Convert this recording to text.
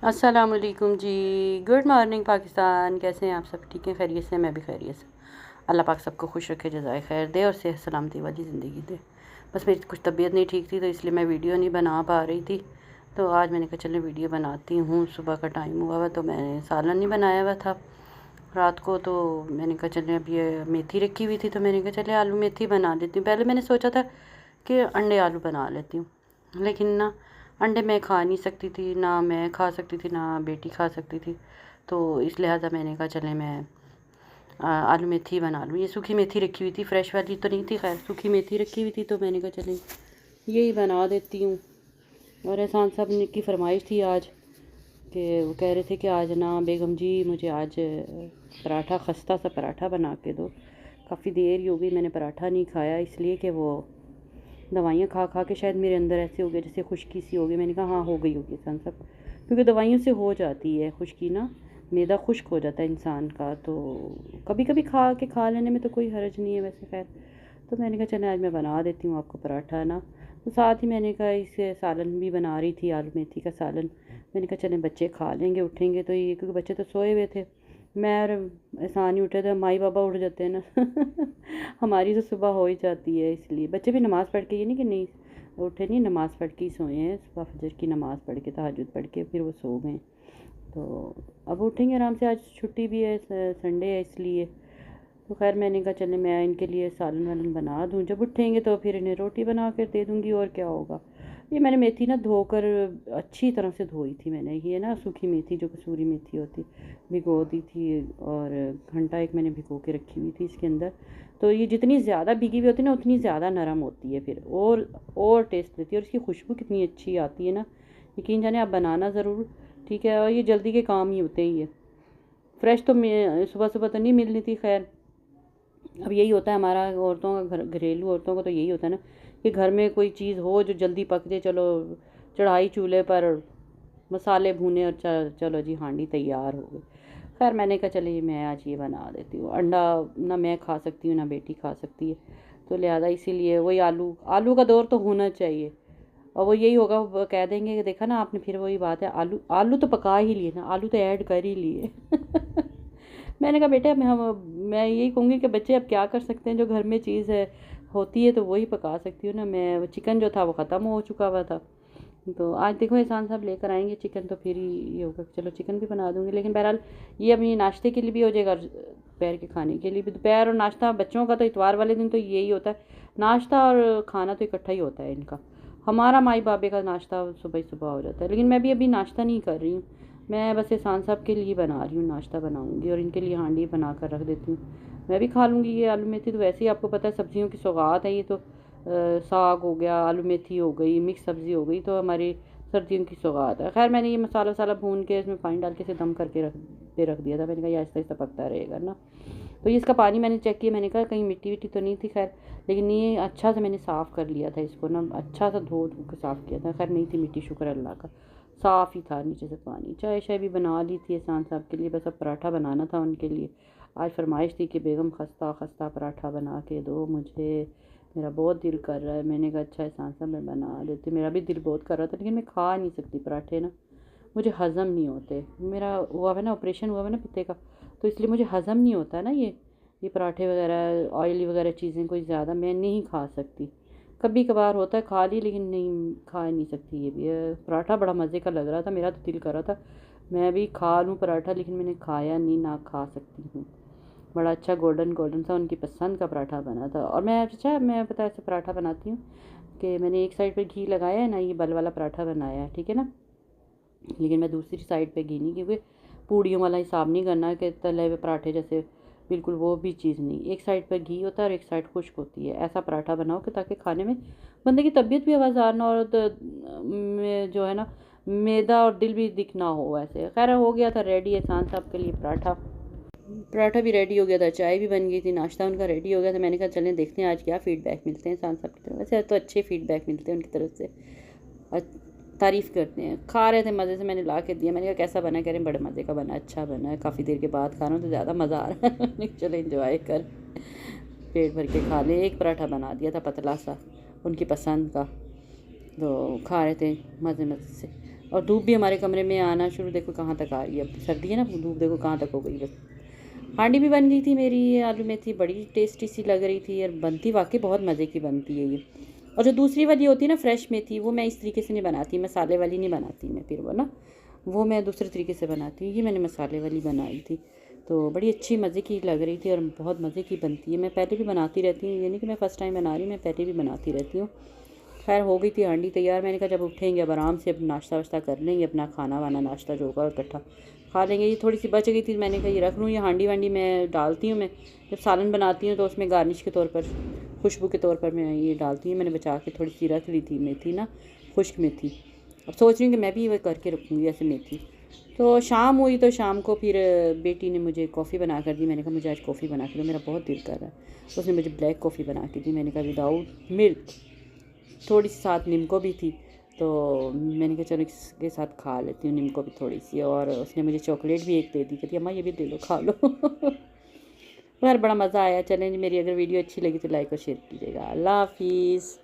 अस्सलाम वालेकुम जी। Good morning Pakistan. कैसे हैं आप सब? ठीक हैं, खैरियत से? मैं भी खैरियत से। अल्लाह पाक सबको खुश रखे, जज़ाए खैर दे और सेहत सलामती वाली ज़िंदगी दे। बस मेरी कुछ तबीयत नहीं ठीक थी तो इसलिए मैं वीडियो नहीं बना पा रही थी। तो आज मैंने कहा चलें वीडियो बनाती हूँ। सुबह का टाइम हुआ हुआ तो मैंने सालन नहीं बनाया हुआ था रात को, तो मैंने कहा चलें अब ये मेथी रखी हुई थी तो मैंने कहा चले आलू मेथी बना लेती हूँ। पहले मैंने सोचा था कि अंडे आलू बना लेती हूँ, लेकिन ना अंडे मैं खा नहीं सकती थी, ना मैं खा सकती थी ना बेटी खा सकती थी। तो इस लिहाजा मैंने कहा चले मैं आलू मेथी बना लूँ। ये सूखी मेथी रखी हुई थी, फ्रेश वाली तो नहीं थी, खैर सूखी मेथी रखी हुई थी तो मैंने कहा चले यही बना देती हूँ। और एहसान साहब ने की फरमाइश थी आज कि वो कह रहे थे कि आज ना बेगम जी मुझे आज पराठा, खस्ता सा पराठा बना के दो। काफ़ी देर ही हो गई मैंने पराठा नहीं खाया, इसलिए कि वो दवाइयाँ खा खा के शायद मेरे अंदर ऐसे हो गया जैसे खुश्की सी हो गई। मैंने कहा हाँ हो गई होगी इंसान सब, क्योंकि दवाइयों से हो जाती है खुश्की ना, मैदा खुश्क हो जाता है इंसान का। तो कभी कभी खा लेने में तो कोई हर्ज नहीं है वैसे, खैर। तो मैंने कहा चले आज मैं बना देती हूँ आपको पराठा ना। तो साथ ही मैंने कहा इसे सालन भी बना रही थी, आलू मेथी का सालन। मैंने कहा चलें बच्चे खा लेंगे, उठेंगे तो ये, क्योंकि बच्चे तो सोए हुए थे। मैं और एहसान ही उठे थे, माई बाबा उठ जाते हैं ना हमारी तो सुबह हो ही जाती है, इसलिए बच्चे भी नमाज़ पढ़ के, ये नहीं कि नहीं उठे, नहीं नमाज़ पढ़ के ही सोए हैं। सुबह फजर की नमाज़ पढ़ के, तहज्जुद पढ़ के फिर वो सो गए। तो अब उठेंगे आराम से, आज छुट्टी भी है, संडे है इसलिए। तो खैर मैंने कहा चले मैं इनके लिए सालन वालन बना दूँ, जब उठेंगे तो फिर इन्हें रोटी बना कर दे दूँगी, और क्या होगा। ये मैंने मेथी ना धोकर अच्छी तरह से धोई थी मैंने, ये ना सूखी मेथी जो कसूरी मेथी होती, भिगो दी थी और घंटा एक मैंने भिगो के रखी हुई थी इसके अंदर। तो ये जितनी ज़्यादा भीगी हुई होती है ना उतनी ज़्यादा नरम होती है फिर, और टेस्ट देती है, और इसकी खुशबू कितनी अच्छी आती है ना। यकीन जाने आप बनाना ज़रूर, ठीक है। और ये जल्दी के काम ही होते हैं ये। फ्रेश तो सुबह सुबह तो नहीं मिलनी थी, खैर अब यही होता है हमारा औरतों का, घरेलू औरतों का तो यही होता है ना कि घर में कोई चीज़ हो जो जल्दी पक जाए, चलो चढ़ाई चूल्हे पर, मसाले भूने और चलो जी हांडी तैयार हो गई। खैर मैंने कहा चलिए मैं आज ये बना देती हूँ। अंडा ना मैं खा सकती हूँ ना बेटी खा सकती है, तो लिहाजा इसीलिए वही आलू आलू का दौर तो होना चाहिए। और वो यही होगा, वो कह देंगे कि देखा ना आपने, फिर वही बात है, आलू आलू तो पका ही लिए ना, आलू तो ऐड कर ही लिए मैंने कहा बेटे मैं यही कहूँगी कि बच्चे अब क्या कर सकते हैं, जो घर में चीज़ है होती है तो वही पका सकती हूँ ना मैं। वो चिकन जो था वो ख़त्म हो चुका हुआ था, तो आज देखो एहसान साहब लेकर आएंगे चिकन, तो फिर ही ये होगा, चलो चिकन भी बना दूँगी। लेकिन बहरहाल ये अभी नाश्ते के लिए भी हो जाएगा, दोपहर के खाने के लिए भी। दोपहर और नाश्ता बच्चों का तो इतवार वाले दिन तो यही होता है, नाश्ता और खाना तो इकट्ठा ही होता है इनका। हमारा माई बाबे का नाश्ता सुबह ही सुबह हो जाता है, लेकिन मैं भी अभी नाश्ता नहीं कर रही हूँ। मैं बस एहसान साहब के लिए बना रही हूँ, नाश्ता बनाऊँगी और इनके लिए हांडी बना कर रख देती हूँ। मैं भी खा लूँगी ये आलू मेथी, तो वैसे ही आपको पता है सब्जियों की सौगात है ये तो। साग हो गया, आलू मेथी हो गई, मिक्स सब्ज़ी हो गई, तो हमारी सर्दियों की सौगात है। खैर मैंने ये मसाला वसाला भून के इसमें पानी डाल के इसे दम करके रख दिया था। मैंने कहा ये आहिस्ता आहिस्ता पकता रहेगा ना। तो ये इसका पानी मैंने चेक किया, मैंने कहा कहीं मिट्टी विट्टी तो नहीं थी, खैर। लेकिन ये अच्छा से मैंने साफ़ कर लिया था इसको ना, अच्छा सा धो के साफ़ किया था, खैर नहीं थी मिट्टी, शुक्र अल्लाह का, साफ़ ही था नीचे से पानी। चाय शाय भी बना ली थी एहसान साहब के लिए, बस अब पराठा बनाना था उनके लिए। आज फरमाइश थी कि बेगम खस्ता खस्ता पराठा बना के दो मुझे, मेरा बहुत दिल कर रहा है। मैंने कहा अच्छा एहसान साहब मैं बना देती, मेरा भी दिल बहुत कर रहा था, लेकिन मैं खा नहीं सकती पराठे ना, मुझे हज़म नहीं होते। मेरा हुआ है ना, ऑपरेशन हुआ है ना पित्ते का, तो इसलिए मुझे हज़म नहीं होता ना ये पराठे वगैरह ऑयली वगैरह चीज़ें कोई ज़्यादा मैं नहीं खा सकती। कभी कभार होता है खा ली, लेकिन नहीं खा नहीं सकती। ये भी पराठा बड़ा मज़े का लग रहा था, मेरा तो दिल कर रहा था मैं भी खा लूँ पराठा, लेकिन मैंने खाया नहीं, ना खा सकती हूँ। बड़ा अच्छा गोल्डन गोल्डन सा उनकी पसंद का पराठा बना था। और मैं पता ऐसे पराठा बनाती हूँ कि मैंने एक साइड पे घी लगाया है ना, ये बल वाला पराठा बनाया है, ठीक है ना। लेकिन मैं दूसरी साइड पे घी नहीं, क्योंकि पूड़ियों वाला हिसाब नहीं करना कि तले हुए पराठे जैसे, बिल्कुल वो भी चीज़ नहीं। एक साइड पर घी होता है और एक साइड खुश्क होती है, ऐसा पराठा बनाओ कि ताकि खाने में बंदे की तबीयत भी आवाज़ार ना, और जो है ना मैदा और दिल भी दिखना हो ऐसे। खैर हो गया था रेडी एहसान साहब के लिए पराठा, पराठा भी रेडी हो गया था, चाय भी बन गई थी, नाश्ता उनका रेडी हो गया था। मैंने कहा चलें देखते हैं आज क्या फ़ीडबैक मिलते हैं एहसान साहब की तरफ। वैसे तो अच्छे फ़ीडबैक मिलते हैं उनकी तरफ से, तारीफ़ करते हैं। खा रहे थे मज़े से, मैंने ला के दिया, मैंने कहा कैसा बना, कह रहे हैं बड़े मज़े का बना, अच्छा बना है, काफ़ी देर के बाद खा रहा हूँ तो ज़्यादा मज़ा आ रहा है चलो इंजॉय कर, पेट भर के खा ले। एक पराठा बना दिया था पतला सा उनकी पसंद का, तो खा रहे थे मज़े मज़े से। और धूप भी हमारे कमरे में आना शुरू, देखो कहाँ तक आ रही है। अब सर्दी है ना, धूप देखो कहाँ तक हो गई बस। हांडी भी बन गई थी मेरी, ये आलू मेथी बड़ी टेस्टी सी लग रही थी, और बनती वाकई बहुत मज़े की बनती है ये। और जो दूसरी वाली होती है ना फ्रेश मेथी, वो मैं इस तरीके से नहीं बनाती, मसाले वाली नहीं बनाती मैं, फिर वो ना वो मैं दूसरे तरीके से बनाती हूँ। ये मैंने मसाले वाली बनाई थी, तो बड़ी अच्छी मज़े की लग रही थी और बहुत मज़े की बनती है। मैं पहले भी बनाती रहती हूँ, ये नहीं कि मैं फ़र्स्ट टाइम बना रही, मैं पहले भी बनाती रहती हूँ। खैर हो गई थी हांडी तैयार। मैंने कहा जब उठेंगे अब आराम से अब नाश्ता वाश्ता कर लेंगे, अपना खाना वाना नाश्ता जो होगा इकट्ठा खा लेंगे। ये थोड़ी सी बच गई थी, मैंने कहा ये रख लूँ। ये हांडी वांडी मैं डालती हूँ, मैं जब सालन बनाती हूँ तो उसमें गार्निश के तौर पर, खुशबू के तौर पर मैं ये डालती हूँ। मैंने बचा के थोड़ी सी रख ली थी मेथी ना, खुश्क मेथी। अब सोच रही हूँ कि मैं भी वो करके रखूँगी ऐसे मेथी। तो शाम हुई तो शाम को फिर बेटी ने मुझे कॉफ़ी बना कर दी। मैंने कहा मुझे आज कॉफ़ी बना के दो, मेरा बहुत दिल कर रहा है। उसने मुझे ब्लैक कॉफ़ी बना के दी। मैंने कहा विदाउट मिल्क, थोड़ी सी साथ नीमको भी थी, तो मैंने कहा चलो इसके साथ खा लेती हूँ नीमको भी थोड़ी सी। और उसने मुझे चॉकलेट भी एक दे दी, कहती अम्मा ये भी दे लो खा लो। यार बड़ा मज़ा आया। चलें जी, मेरी अगर वीडियो अच्छी लगी तो लाइक और शेयर कीजिएगा। अल्लाह हाफिज़।